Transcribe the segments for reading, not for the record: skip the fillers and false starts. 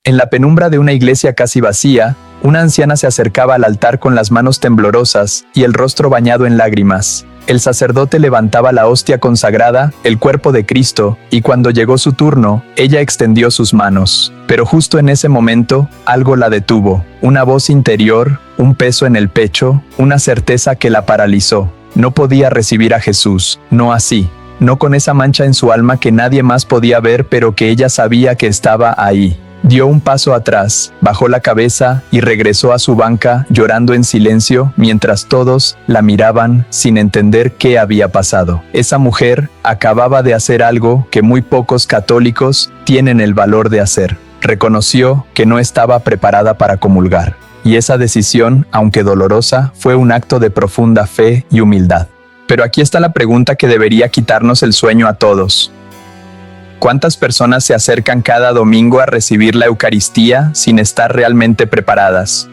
En la penumbra de una iglesia casi vacía, una anciana se acercaba al altar con las manos temblorosas y el rostro bañado en lágrimas. El sacerdote levantaba la hostia consagrada, el cuerpo de Cristo, y cuando llegó su turno, ella extendió sus manos. Pero justo en ese momento, algo la detuvo. Una voz interior, un peso en el pecho, una certeza que la paralizó. No podía recibir a Jesús, no así. No con esa mancha en su alma que nadie más podía ver, pero que ella sabía que estaba ahí. Dio un paso atrás, bajó la cabeza y regresó a su banca llorando en silencio mientras todos la miraban sin entender qué había pasado. Esa mujer acababa de hacer algo que muy pocos católicos tienen el valor de hacer. Reconoció que no estaba preparada para comulgar. Y esa decisión, aunque dolorosa, fue un acto de profunda fe y humildad. Pero aquí está la pregunta que debería quitarnos el sueño a todos. ¿Cuántas personas se acercan cada domingo a recibir la Eucaristía sin estar realmente preparadas?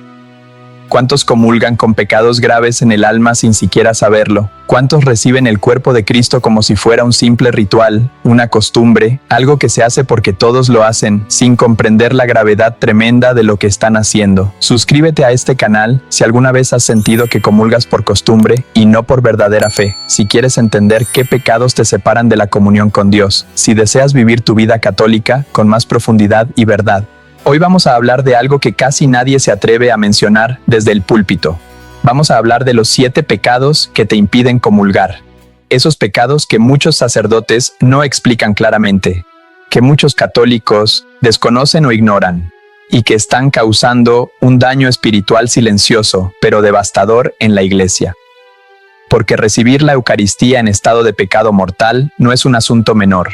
¿Cuántos comulgan con pecados graves en el alma sin siquiera saberlo? ¿Cuántos reciben el cuerpo de Cristo como si fuera un simple ritual, una costumbre, algo que se hace porque todos lo hacen, sin comprender la gravedad tremenda de lo que están haciendo? Suscríbete a este canal si alguna vez has sentido que comulgas por costumbre y no por verdadera fe. Si quieres entender qué pecados te separan de la comunión con Dios, si deseas vivir tu vida católica con más profundidad y verdad. Hoy vamos a hablar de algo que casi nadie se atreve a mencionar desde el púlpito. Vamos a hablar de los 7 pecados que te impiden comulgar. Esos pecados que muchos sacerdotes no explican claramente, que muchos católicos desconocen o ignoran, y que están causando un daño espiritual silencioso, pero devastador en la iglesia. Porque recibir la Eucaristía en estado de pecado mortal no es un asunto menor.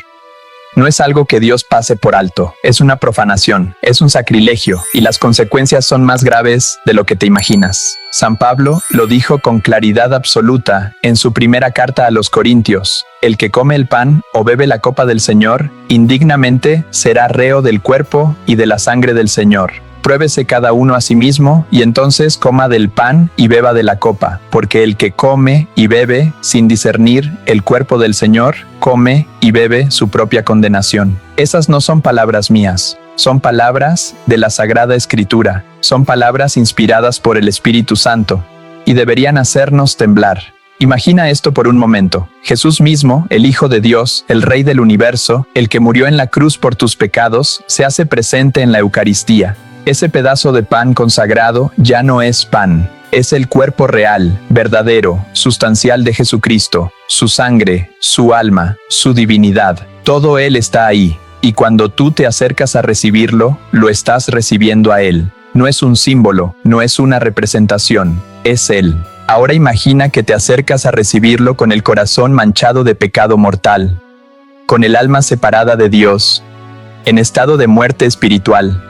No es algo que Dios pase por alto, es una profanación, es un sacrilegio, y las consecuencias son más graves de lo que te imaginas. San Pablo lo dijo con claridad absoluta en su primera carta a los Corintios: el que come el pan o bebe la copa del Señor, indignamente será reo del cuerpo y de la sangre del Señor. Pruébese cada uno a sí mismo, y entonces coma del pan y beba de la copa, porque el que come y bebe sin discernir el cuerpo del Señor, come y bebe su propia condenación. Esas no son palabras mías, son palabras de la Sagrada Escritura, son palabras inspiradas por el Espíritu Santo, y deberían hacernos temblar. Imagina esto por un momento. Jesús mismo, el Hijo de Dios, el Rey del Universo, el que murió en la cruz por tus pecados, se hace presente en la Eucaristía. Ese pedazo de pan consagrado ya no es pan, es el cuerpo real, verdadero, sustancial de Jesucristo, su sangre, su alma, su divinidad, todo Él está ahí, y cuando tú te acercas a recibirlo, lo estás recibiendo a Él. No es un símbolo, no es una representación, es Él. Ahora imagina que te acercas a recibirlo con el corazón manchado de pecado mortal, con el alma separada de Dios, en estado de muerte espiritual.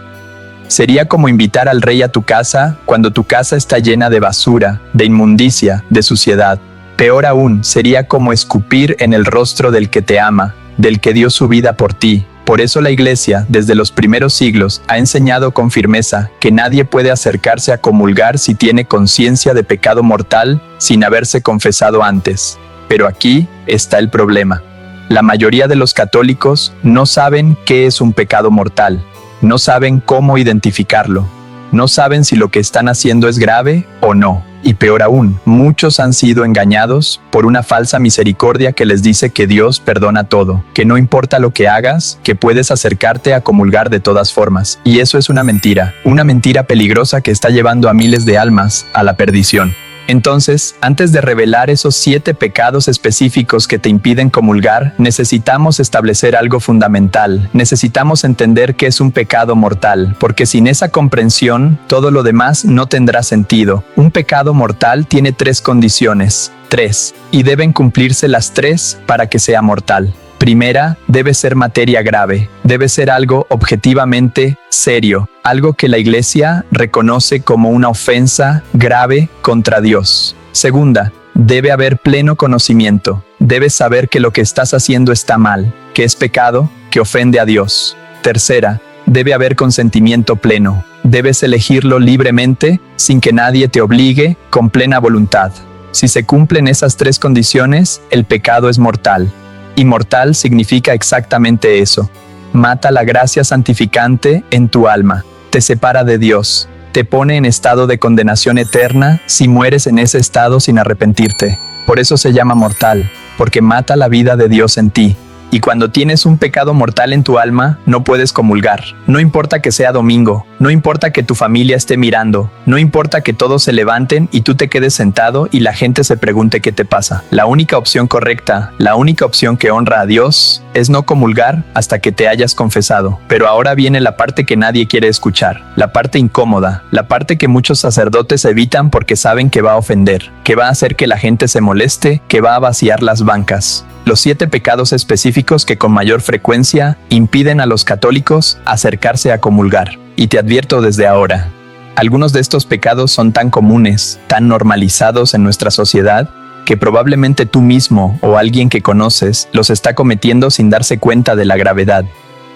Sería como invitar al Rey a tu casa cuando tu casa está llena de basura, de inmundicia, de suciedad. Peor aún, sería como escupir en el rostro del que te ama, del que dio su vida por ti. Por eso la Iglesia, desde los primeros siglos, ha enseñado con firmeza que nadie puede acercarse a comulgar si tiene conciencia de pecado mortal sin haberse confesado antes. Pero aquí está el problema. La mayoría de los católicos no saben qué es un pecado mortal. No saben cómo identificarlo. No saben si lo que están haciendo es grave o no. Y peor aún, muchos han sido engañados por una falsa misericordia que les dice que Dios perdona todo, que no importa lo que hagas, que puedes acercarte a comulgar de todas formas. Y eso es una mentira peligrosa que está llevando a miles de almas a la perdición. Entonces, antes de revelar esos 7 pecados específicos que te impiden comulgar, necesitamos establecer algo fundamental. Necesitamos entender qué es un pecado mortal, porque sin esa comprensión, todo lo demás no tendrá sentido. Un pecado mortal tiene 3 condiciones. 3. Y deben cumplirse las 3 para que sea mortal. Primera, debe ser materia grave, debe ser algo objetivamente serio, algo que la Iglesia reconoce como una ofensa grave contra Dios. Segunda, debe haber pleno conocimiento, debes saber que lo que estás haciendo está mal, que es pecado, que ofende a Dios. Tercera, debe haber consentimiento pleno, debes elegirlo libremente, sin que nadie te obligue, con plena voluntad. Si se cumplen esas 3 condiciones, el pecado es mortal. Y mortal significa exactamente eso. mata la gracia santificante en tu alma, te separa de Dios, te pone en estado de condenación eterna si mueres en ese estado sin arrepentirte. Por eso se llama mortal, porque mata la vida de Dios en ti. Y cuando tienes un pecado mortal en tu alma, no puedes comulgar. No importa que sea domingo, no importa que tu familia esté mirando, no importa que todos se levanten y tú te quedes sentado y la gente se pregunte qué te pasa. La única opción correcta, la única opción que honra a Dios, es no comulgar hasta que te hayas confesado. Pero ahora viene la parte que nadie quiere escuchar, la parte incómoda, la parte que muchos sacerdotes evitan porque saben que va a ofender, que va a hacer que la gente se moleste, que va a vaciar las bancas. Los 7 pecados específicos que con mayor frecuencia impiden a los católicos acercarse a comulgar. Y te advierto desde ahora, algunos de estos pecados son tan comunes, tan normalizados en nuestra sociedad, que probablemente tú mismo o alguien que conoces los está cometiendo sin darse cuenta de la gravedad.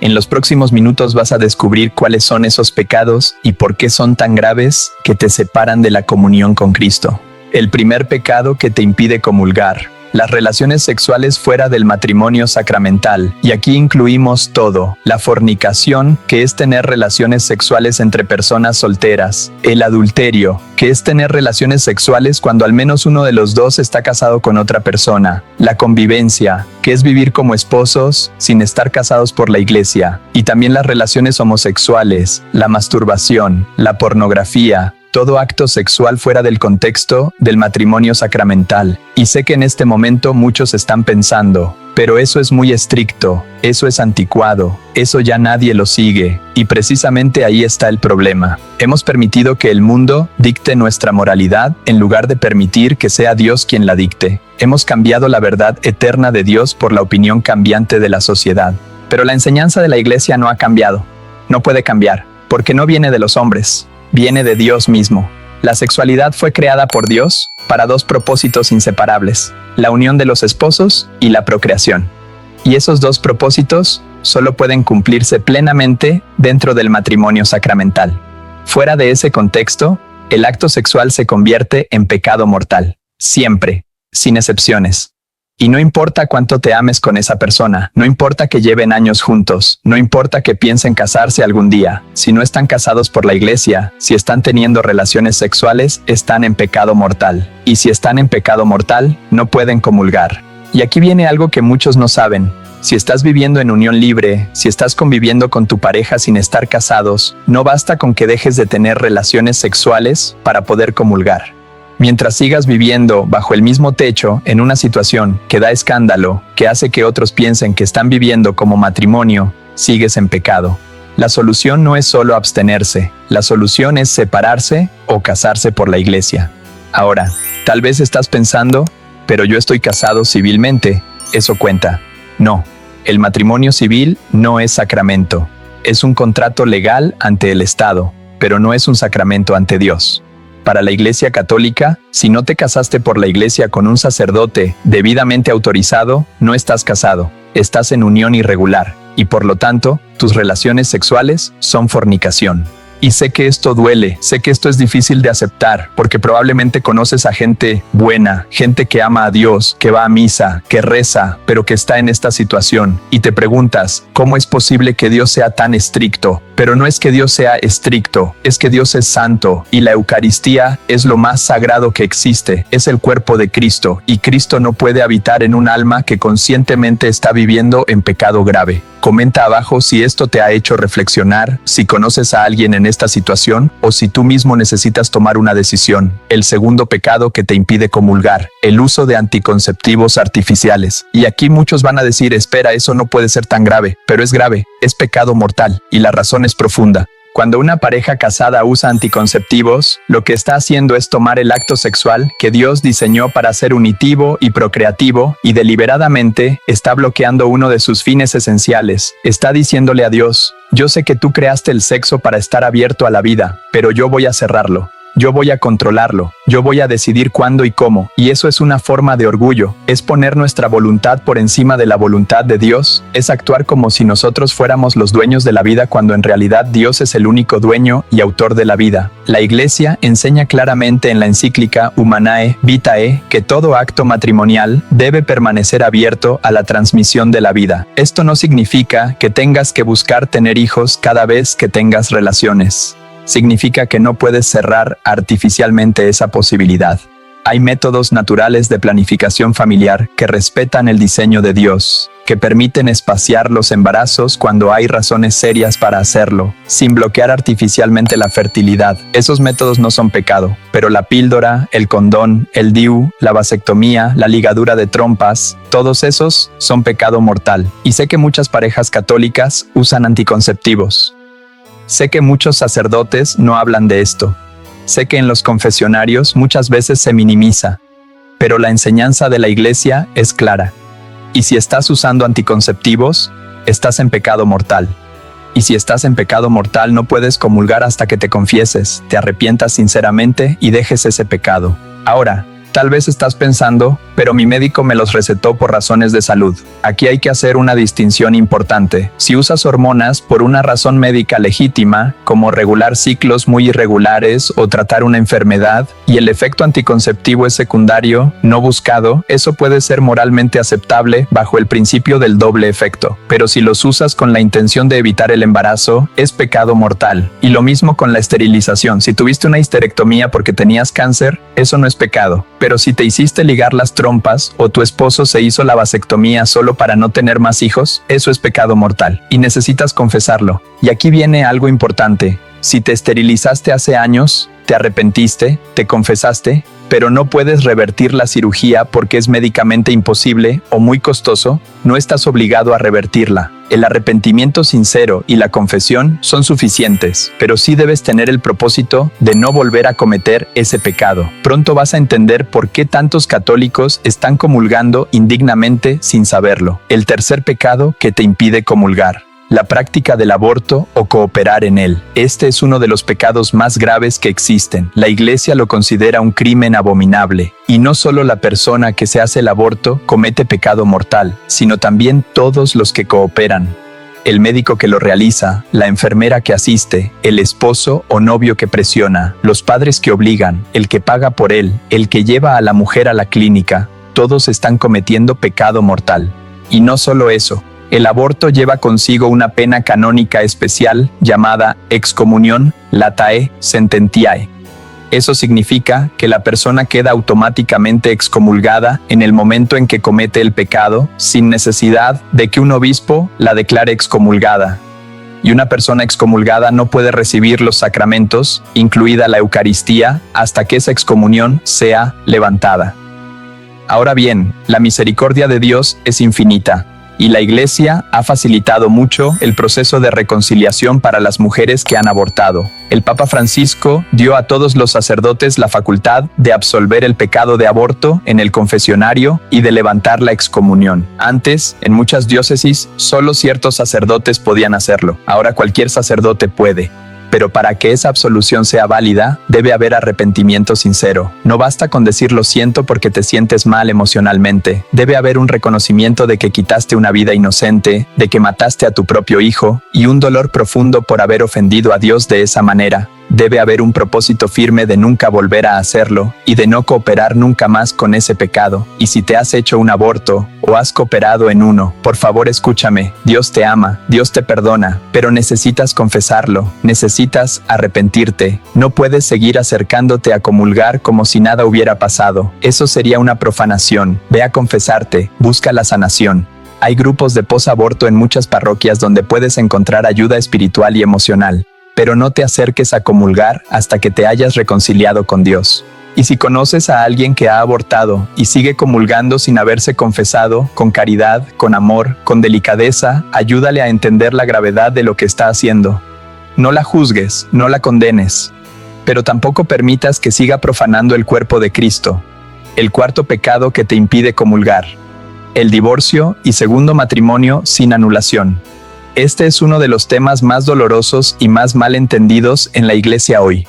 En los próximos minutos vas a descubrir cuáles son esos pecados y por qué son tan graves que te separan de la comunión con Cristo. El primer pecado que te impide comulgar: las relaciones sexuales fuera del matrimonio sacramental. Y aquí incluimos todo: la fornicación, que es tener relaciones sexuales entre personas solteras; el adulterio, que es tener relaciones sexuales cuando al menos uno de los dos está casado con otra persona; la convivencia, que es vivir como esposos sin estar casados por la iglesia; y también las relaciones homosexuales, la masturbación, la pornografía, todo acto sexual fuera del contexto del matrimonio sacramental. Y sé que en este momento muchos están pensando, pero eso es muy estricto, eso es anticuado, eso ya nadie lo sigue. Y precisamente ahí está el problema. Hemos permitido que el mundo dicte nuestra moralidad en lugar de permitir que sea Dios quien la dicte. Hemos cambiado la verdad eterna de Dios por la opinión cambiante de la sociedad. Pero la enseñanza de la iglesia no ha cambiado. No puede cambiar, porque no viene de los hombres. Viene de Dios mismo. La sexualidad fue creada por Dios para 2 propósitos inseparables: la unión de los esposos y la procreación. Y esos 2 propósitos solo pueden cumplirse plenamente dentro del matrimonio sacramental. Fuera de ese contexto, el acto sexual se convierte en pecado mortal. Siempre, sin excepciones. Y no importa cuánto te ames con esa persona, no importa que lleven años juntos, no importa que piensen casarse algún día, si no están casados por la iglesia, si están teniendo relaciones sexuales, están en pecado mortal. Y si están en pecado mortal, no pueden comulgar. Y aquí viene algo que muchos no saben. Si estás viviendo en unión libre, si estás conviviendo con tu pareja sin estar casados, no basta con que dejes de tener relaciones sexuales para poder comulgar. Mientras sigas viviendo bajo el mismo techo en una situación que da escándalo, que hace que otros piensen que están viviendo como matrimonio, sigues en pecado. La solución no es solo abstenerse, la solución es separarse o casarse por la iglesia. Ahora, tal vez estás pensando, pero yo estoy casado civilmente, ¿eso cuenta? No, el matrimonio civil no es sacramento. Es un contrato legal ante el Estado, pero no es un sacramento ante Dios. Para la Iglesia Católica, si no te casaste por la iglesia con un sacerdote debidamente autorizado, no estás casado, estás en unión irregular, y por lo tanto, tus relaciones sexuales son fornicación. Y sé que esto duele, sé que esto es difícil de aceptar, porque probablemente conoces a gente buena, gente que ama a Dios, que va a misa, que reza, pero que está en esta situación. Y te preguntas, ¿cómo es posible que Dios sea tan estricto? Pero no es que Dios sea estricto, es que Dios es santo, y la Eucaristía es lo más sagrado que existe, es el cuerpo de Cristo, y Cristo no puede habitar en un alma que conscientemente está viviendo en pecado grave. Comenta abajo si esto te ha hecho reflexionar, si conoces a alguien en esta situación, o si tú mismo necesitas tomar una decisión. El segundo pecado que te impide comulgar: el uso de anticonceptivos artificiales. Y aquí muchos van a decir, espera, eso no puede ser tan grave, pero es grave, es pecado mortal, y la razón es profunda. Cuando una pareja casada usa anticonceptivos, lo que está haciendo es tomar el acto sexual que Dios diseñó para ser unitivo y procreativo, y deliberadamente está bloqueando uno de sus fines esenciales. Está diciéndole a Dios, yo sé que tú creaste el sexo para estar abierto a la vida, pero yo voy a cerrarlo. yo voy a controlarlo, yo voy a decidir cuándo y cómo, y eso es una forma de orgullo, es poner nuestra voluntad por encima de la voluntad de Dios, es actuar como si nosotros fuéramos los dueños de la vida cuando en realidad Dios es el único dueño y autor de la vida. La Iglesia enseña claramente en la encíclica Humanae Vitae que todo acto matrimonial debe permanecer abierto a la transmisión de la vida. Esto no significa que tengas que buscar tener hijos cada vez que tengas relaciones. Significa que no puedes cerrar artificialmente esa posibilidad. Hay métodos naturales de planificación familiar que respetan el diseño de Dios, que permiten espaciar los embarazos cuando hay razones serias para hacerlo, sin bloquear artificialmente la fertilidad. Esos métodos no son pecado, pero la píldora, el condón, el DIU, la vasectomía, la ligadura de trompas, todos esos son pecado mortal. Y sé que muchas parejas católicas usan anticonceptivos. Sé que muchos sacerdotes no hablan de esto. Sé que en los confesionarios muchas veces se minimiza, pero la enseñanza de la Iglesia es clara. Y si estás usando anticonceptivos, estás en pecado mortal. Y si estás en pecado mortal, no puedes comulgar hasta que te confieses, te arrepientas sinceramente y dejes ese pecado. Ahora, tal vez estás pensando, pero mi médico me los recetó por razones de salud. Aquí hay que hacer una distinción importante. Si usas hormonas por una razón médica legítima, como regular ciclos muy irregulares o tratar una enfermedad, y el efecto anticonceptivo es secundario, no buscado, eso puede ser moralmente aceptable bajo el principio del doble efecto. Pero si los usas con la intención de evitar el embarazo, es pecado mortal. Y lo mismo con la esterilización. Si tuviste una histerectomía porque tenías cáncer, eso no es pecado. Pero si te hiciste ligar las trompas o tu esposo se hizo la vasectomía solo para no tener más hijos, eso es pecado mortal y necesitas confesarlo. Y aquí viene algo importante. Si te esterilizaste hace años, te arrepentiste, te confesaste, pero no puedes revertir la cirugía porque es médicamente imposible o muy costoso, no estás obligado a revertirla. El arrepentimiento sincero y la confesión son suficientes, pero sí debes tener el propósito de no volver a cometer ese pecado. Pronto vas a entender por qué tantos católicos están comulgando indignamente sin saberlo. El tercer pecado que te impide comulgar: la práctica del aborto o cooperar en él. Este es uno de los pecados más graves que existen. La Iglesia lo considera un crimen abominable. Y no solo la persona que se hace el aborto comete pecado mortal, sino también todos los que cooperan. El médico que lo realiza, la enfermera que asiste, el esposo o novio que presiona, los padres que obligan, el que paga por él, el que lleva a la mujer a la clínica, todos están cometiendo pecado mortal. Y no solo eso. El aborto lleva consigo una pena canónica especial llamada excomunión latae sententiae. Eso significa que la persona queda automáticamente excomulgada en el momento en que comete el pecado, sin necesidad de que un obispo la declare excomulgada. Y una persona excomulgada no puede recibir los sacramentos, incluida la Eucaristía, hasta que esa excomunión sea levantada. Ahora bien, la misericordia de Dios es infinita. Y la Iglesia ha facilitado mucho el proceso de reconciliación para las mujeres que han abortado. El Papa Francisco dio a todos los sacerdotes la facultad de absolver el pecado de aborto en el confesionario y de levantar la excomunión. Antes, en muchas diócesis, solo ciertos sacerdotes podían hacerlo. Ahora cualquier sacerdote puede. Pero para que esa absolución sea válida, debe haber arrepentimiento sincero. No basta con decir lo siento porque te sientes mal emocionalmente. Debe haber un reconocimiento de que quitaste una vida inocente, de que mataste a tu propio hijo, y un dolor profundo por haber ofendido a Dios de esa manera. Debe haber un propósito firme de nunca volver a hacerlo y de no cooperar nunca más con ese pecado. Y si te has hecho un aborto o has cooperado en uno, por favor escúchame. Dios te ama, Dios te perdona, pero necesitas confesarlo, necesitas arrepentirte. No puedes seguir acercándote a comulgar como si nada hubiera pasado. Eso sería una profanación. Ve a confesarte, busca la sanación. Hay grupos de posaborto en muchas parroquias donde puedes encontrar ayuda espiritual y emocional. Pero no te acerques a comulgar hasta que te hayas reconciliado con Dios. Y si conoces a alguien que ha abortado y sigue comulgando sin haberse confesado, con caridad, con amor, con delicadeza, ayúdale a entender la gravedad de lo que está haciendo. No la juzgues, no la condenes, pero tampoco permitas que siga profanando el cuerpo de Cristo. El cuarto pecado que te impide comulgar: el divorcio y segundo matrimonio sin anulación. Este es uno de los temas más dolorosos y más mal entendidos en la Iglesia hoy.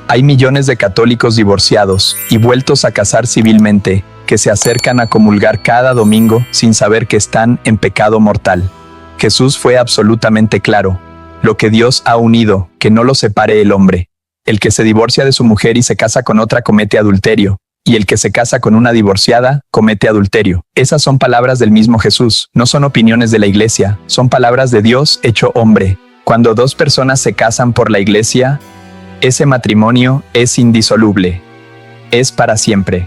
Hay millones de católicos divorciados y vueltos a casar civilmente que se acercan a comulgar cada domingo sin saber que están en pecado mortal. Jesús fue absolutamente claro. Lo que Dios ha unido, que no lo separe el hombre. El que se divorcia de su mujer y se casa con otra comete adulterio, y el que se casa con una divorciada comete adulterio. Esas son palabras del mismo Jesús, no son opiniones de la iglesia, son palabras de Dios hecho hombre. Cuando dos personas se casan por la iglesia, ese matrimonio es indisoluble. Es para siempre,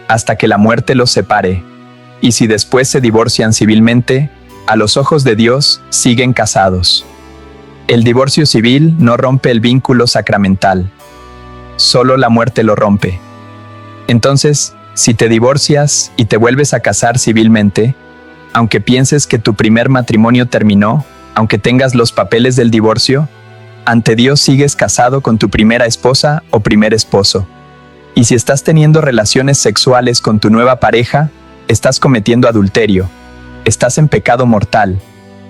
hasta que la muerte los separe. Y si después se divorcian civilmente, a los ojos de Dios siguen casados. El divorcio civil no rompe el vínculo sacramental. Solo la muerte lo rompe. Entonces, si te divorcias y te vuelves a casar civilmente, aunque pienses que tu primer matrimonio terminó, aunque tengas los papeles del divorcio, ante Dios sigues casado con tu primera esposa o primer esposo. Y si estás teniendo relaciones sexuales con tu nueva pareja, estás cometiendo adulterio. Estás en pecado mortal.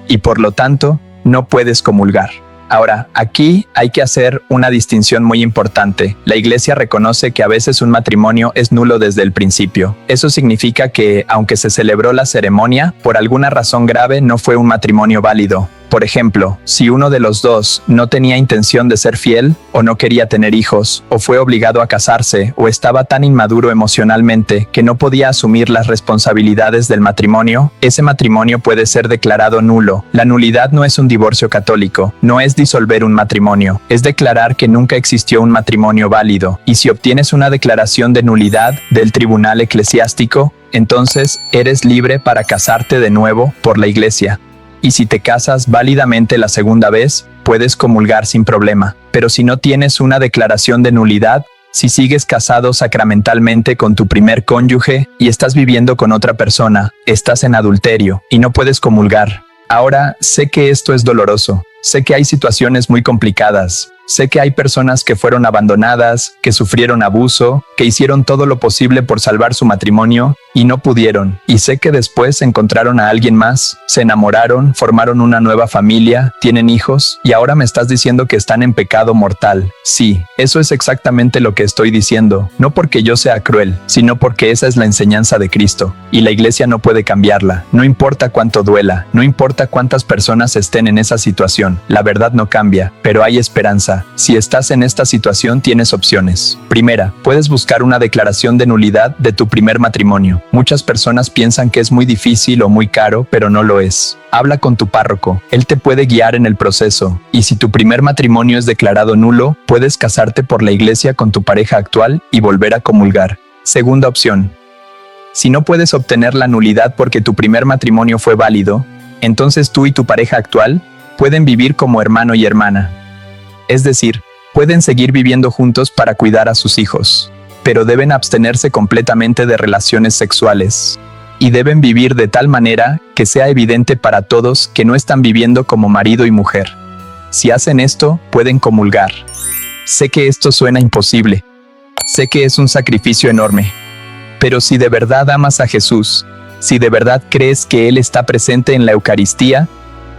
Y por lo tanto, no puedes comulgar. Ahora, aquí hay que hacer una distinción muy importante. La Iglesia reconoce que a veces un matrimonio es nulo desde el principio. Eso significa que, aunque se celebró la ceremonia, por alguna razón grave no fue un matrimonio válido. Por ejemplo, si uno de los dos no tenía intención de ser fiel, o no quería tener hijos, o fue obligado a casarse, o estaba tan inmaduro emocionalmente que no podía asumir las responsabilidades del matrimonio, ese matrimonio puede ser declarado nulo. La nulidad no es un divorcio católico, no es disolver un matrimonio, es declarar que nunca existió un matrimonio válido. Y si obtienes una declaración de nulidad del tribunal eclesiástico, entonces eres libre para casarte de nuevo por la Iglesia. Y si te casas válidamente la segunda vez, puedes comulgar sin problema. Pero si no tienes una declaración de nulidad, si sigues casado sacramentalmente con tu primer cónyuge y estás viviendo con otra persona, estás en adulterio y no puedes comulgar. Ahora, sé que esto es doloroso. Sé que hay situaciones muy complicadas. Sé que hay personas que fueron abandonadas, que sufrieron abuso, que hicieron todo lo posible por salvar su matrimonio y no pudieron. Y sé que después encontraron a alguien más, se enamoraron, formaron una nueva familia, tienen hijos y ahora me estás diciendo que están en pecado mortal. Sí, eso es exactamente lo que estoy diciendo. No porque yo sea cruel, sino porque esa es la enseñanza de Cristo. Y la Iglesia no puede cambiarla. No importa cuánto duela, no importa cuántas personas estén en esa situación. La verdad no cambia, pero hay esperanza. Si estás en esta situación, tienes opciones. Primera, puedes buscar una declaración de nulidad de tu primer matrimonio. Muchas personas piensan que es muy difícil o muy caro, pero no lo es. Habla con tu párroco, él te puede guiar en el proceso. Y si tu primer matrimonio es declarado nulo, puedes casarte por la Iglesia con tu pareja actual y volver a comulgar. Segunda opción. Si no puedes obtener la nulidad porque tu primer matrimonio fue válido, entonces tú y tu pareja actual pueden vivir como hermano y hermana. Es decir, pueden seguir viviendo juntos para cuidar a sus hijos, pero deben abstenerse completamente de relaciones sexuales. Y deben vivir de tal manera que sea evidente para todos que no están viviendo como marido y mujer. Si hacen esto, pueden comulgar. Sé que esto suena imposible. Sé que es un sacrificio enorme. Pero si de verdad amas a Jesús, si de verdad crees que Él está presente en la Eucaristía,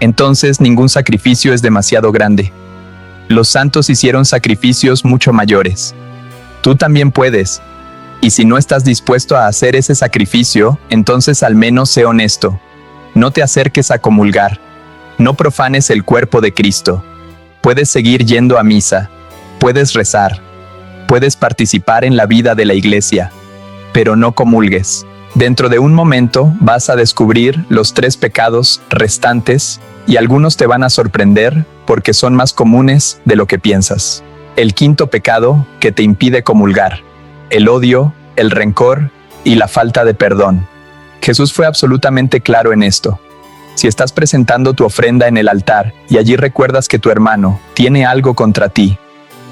entonces ningún sacrificio es demasiado grande. Los santos hicieron sacrificios mucho mayores. Tú también puedes. Y si no estás dispuesto a hacer ese sacrificio, entonces al menos sé honesto. No te acerques a comulgar. No profanes el cuerpo de Cristo. Puedes seguir yendo a misa. Puedes rezar. Puedes participar en la vida de la Iglesia. Pero no comulgues. Dentro de un momento vas a descubrir los 3 pecados restantes y algunos te van a sorprender porque son más comunes de lo que piensas. El 5.º pecado que te impide comulgar: el odio, el rencor y la falta de perdón. Jesús fue absolutamente claro en esto. Si estás presentando tu ofrenda en el altar y allí recuerdas que tu hermano tiene algo contra ti,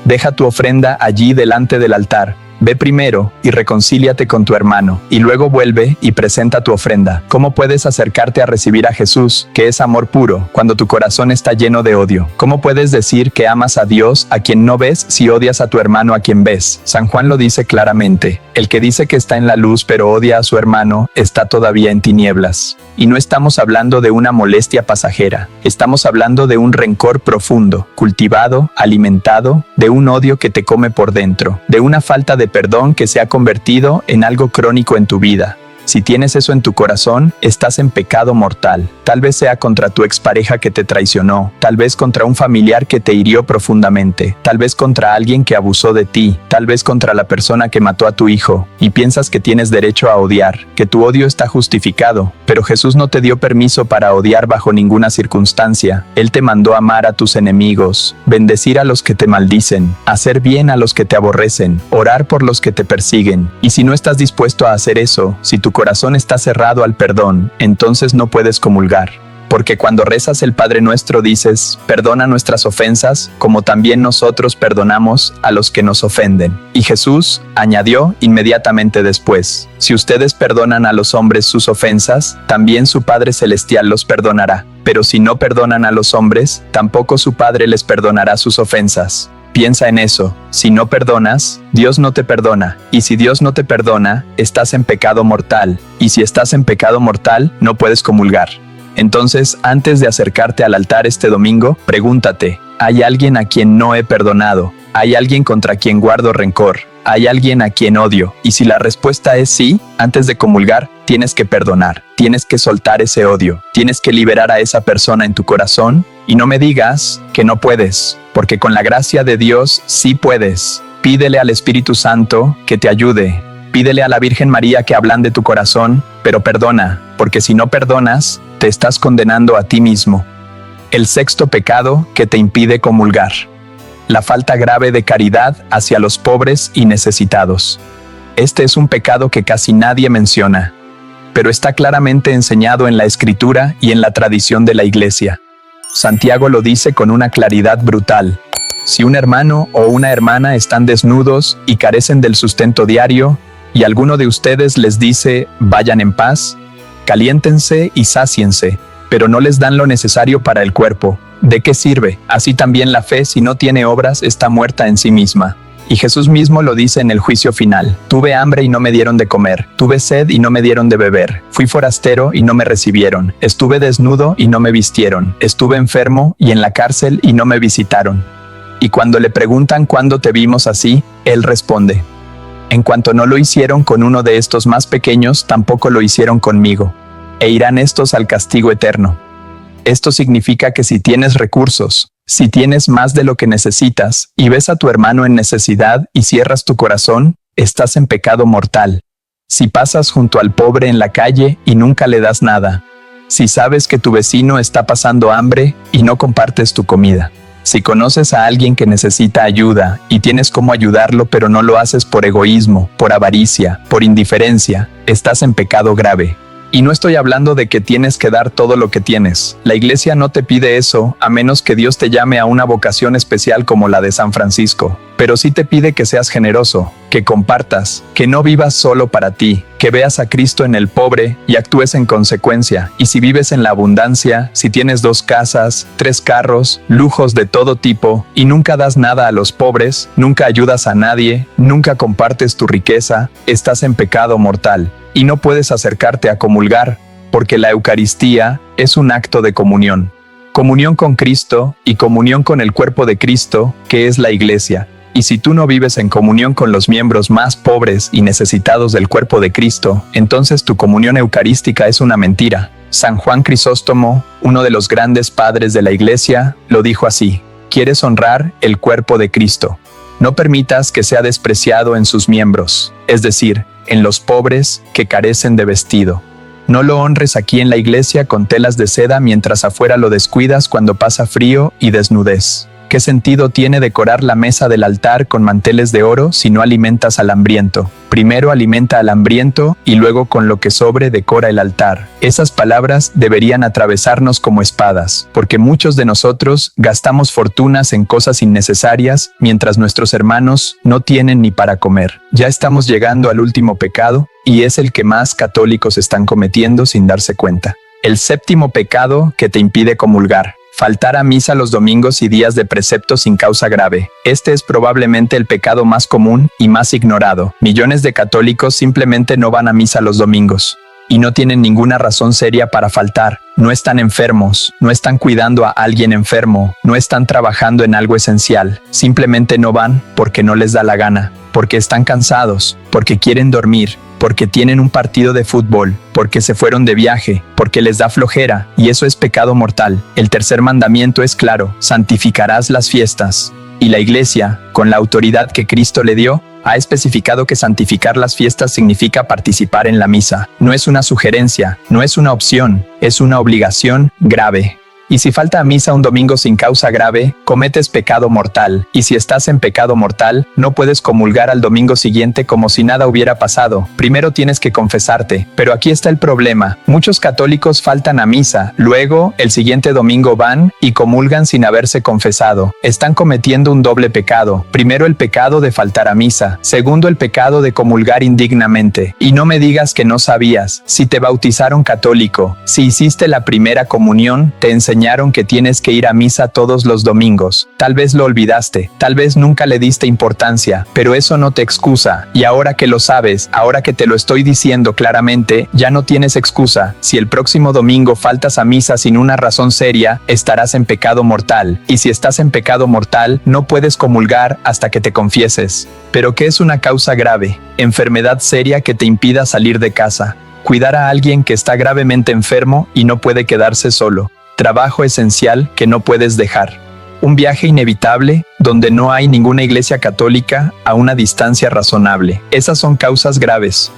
deja tu ofrenda allí delante del altar Ve primero y reconcíliate con tu hermano, y luego vuelve y presenta tu ofrenda. ¿Cómo puedes acercarte a recibir a Jesús, que es amor puro, cuando tu corazón está lleno de odio? ¿Cómo puedes decir que amas a Dios a quien no ves si odias a tu hermano a quien ves? San Juan lo dice claramente: el que dice que está en la luz pero odia a su hermano, está todavía en tinieblas. Y no estamos hablando de una molestia pasajera, estamos hablando de un rencor profundo, cultivado, alimentado, de un odio que te come por dentro, de una falta de perdón que se ha convertido en algo crónico en tu vida. Si tienes eso en tu corazón, estás en pecado mortal. Tal vez sea contra tu expareja que te traicionó, tal vez contra un familiar que te hirió profundamente, tal vez contra alguien que abusó de ti, tal vez contra la persona que mató a tu hijo, y piensas que tienes derecho a odiar, que tu odio está justificado. Pero Jesús no te dio permiso para odiar bajo ninguna circunstancia. Él te mandó amar a tus enemigos, bendecir a los que te maldicen, hacer bien a los que te aborrecen, orar por los que te persiguen. Y si no estás dispuesto a hacer eso, si tu corazón está cerrado al perdón, entonces no puedes comulgar. Porque cuando rezas el Padre Nuestro dices: perdona nuestras ofensas, como también nosotros perdonamos a los que nos ofenden. Y Jesús añadió inmediatamente después: si ustedes perdonan a los hombres sus ofensas, también su Padre Celestial los perdonará. Pero si no perdonan a los hombres, tampoco su Padre les perdonará sus ofensas. Piensa en eso. Si no perdonas, Dios no te perdona. Y si Dios no te perdona, estás en pecado mortal. Y si estás en pecado mortal, no puedes comulgar. Entonces, antes de acercarte al altar este domingo, pregúntate: ¿hay alguien a quien no he perdonado? ¿Hay alguien contra quien guardo rencor? ¿Hay alguien a quien odio? Y si la respuesta es sí, antes de comulgar, tienes que perdonar. Tienes que soltar ese odio. Tienes que liberar a esa persona en tu corazón. Y no me digas que no puedes, porque con la gracia de Dios sí puedes. Pídele al Espíritu Santo que te ayude. Pídele a la Virgen María que ablande tu corazón, pero perdona, porque si no perdonas, te estás condenando a ti mismo. El sexto pecado que te impide comulgar: la falta grave de caridad hacia los pobres y necesitados. Este es un pecado que casi nadie menciona, pero está claramente enseñado en la Escritura y en la tradición de la Iglesia. Santiago lo dice con una claridad brutal: si un hermano o una hermana están desnudos y carecen del sustento diario, y alguno de ustedes les dice: vayan en paz, caliéntense y sáciense, pero no les dan lo necesario para el cuerpo, ¿de qué sirve? Así también la fe, si no tiene obras, está muerta en sí misma. Y Jesús mismo lo dice en el juicio final: tuve hambre y no me dieron de comer, tuve sed y no me dieron de beber, fui forastero y no me recibieron, estuve desnudo y no me vistieron, estuve enfermo y en la cárcel y no me visitaron. Y cuando le preguntan cuándo te vimos así, él responde: en cuanto no lo hicieron con uno de estos más pequeños, tampoco lo hicieron conmigo. E irán estos al castigo eterno. Esto significa que si tienes recursos, si tienes más de lo que necesitas, y ves a tu hermano en necesidad y cierras tu corazón, estás en pecado mortal. Si pasas junto al pobre en la calle y nunca le das nada. Si sabes que tu vecino está pasando hambre y no compartes tu comida. Si conoces a alguien que necesita ayuda y tienes cómo ayudarlo, pero no lo haces por egoísmo, por avaricia, por indiferencia, estás en pecado grave. Y no estoy hablando de que tienes que dar todo lo que tienes. La Iglesia no te pide eso, a menos que Dios te llame a una vocación especial como la de San Francisco. Pero sí te pide que seas generoso, que compartas, que no vivas solo para ti, que veas a Cristo en el pobre y actúes en consecuencia. Y si vives en la abundancia, si tienes 2 casas, 3 carros, lujos de todo tipo, y nunca das nada a los pobres, nunca ayudas a nadie, nunca compartes tu riqueza, estás en pecado mortal. Y no puedes acercarte a comulgar, porque la Eucaristía es un acto de comunión. Comunión con Cristo y comunión con el cuerpo de Cristo, que es la Iglesia. Y si tú no vives en comunión con los miembros más pobres y necesitados del cuerpo de Cristo, entonces tu comunión eucarística es una mentira. San Juan Crisóstomo, uno de los grandes padres de la Iglesia, lo dijo así: ¿quieres honrar el cuerpo de Cristo? No permitas que sea despreciado en sus miembros, es decir, en los pobres que carecen de vestido. No lo honres aquí en la iglesia con telas de seda mientras afuera lo descuidas cuando pasa frío y desnudez. ¿Qué sentido tiene decorar la mesa del altar con manteles de oro si no alimentas al hambriento? Primero alimenta al hambriento y luego con lo que sobre decora el altar. Esas palabras deberían atravesarnos como espadas, porque muchos de nosotros gastamos fortunas en cosas innecesarias mientras nuestros hermanos no tienen ni para comer. Ya estamos llegando al último pecado, y es el que más católicos están cometiendo sin darse cuenta. El séptimo pecado que te impide comulgar. Faltar a misa los domingos y días de precepto sin causa grave. Este es probablemente el pecado más común y más ignorado. Millones de católicos simplemente no van a misa los domingos. Y no tienen ninguna razón seria para faltar. No están enfermos, no están cuidando a alguien enfermo, no están trabajando en algo esencial. Simplemente no van porque no les da la gana, porque están cansados, porque quieren dormir, porque tienen un partido de fútbol, porque se fueron de viaje, porque les da flojera, y eso es pecado mortal. El tercer mandamiento es claro: santificarás las fiestas. Y la Iglesia, con la autoridad que Cristo le dio, ha especificado que santificar las fiestas significa participar en la misa. No es una sugerencia, no es una opción, es una obligación grave. Y si falta a misa un domingo sin causa grave, cometes pecado mortal. Y si estás en pecado mortal, no puedes comulgar al domingo siguiente como si nada hubiera pasado. Primero tienes que confesarte. Pero aquí está el problema. Muchos católicos faltan a misa. Luego, el siguiente domingo van y comulgan sin haberse confesado. Están cometiendo un doble pecado. Primero, el pecado de faltar a misa. Segundo, el pecado de comulgar indignamente. Y no me digas que no sabías. Si te bautizaron católico, si hiciste la primera comunión, te enseñaron que tienes que ir a misa todos los domingos. Tal vez lo olvidaste, tal vez nunca le diste importancia, pero eso no te excusa. Y ahora que lo sabes, ahora que te lo estoy diciendo claramente, ya no tienes excusa. Si el próximo domingo faltas a misa sin una razón seria, estarás en pecado mortal. Y si estás en pecado mortal, no puedes comulgar hasta que te confieses. ¿Pero qué es una causa grave? Enfermedad seria que te impida salir de casa. Cuidar a alguien que está gravemente enfermo y no puede quedarse solo. Trabajo esencial que no puedes dejar. Un viaje inevitable donde no hay ninguna iglesia católica a una distancia razonable. Esas son causas graves.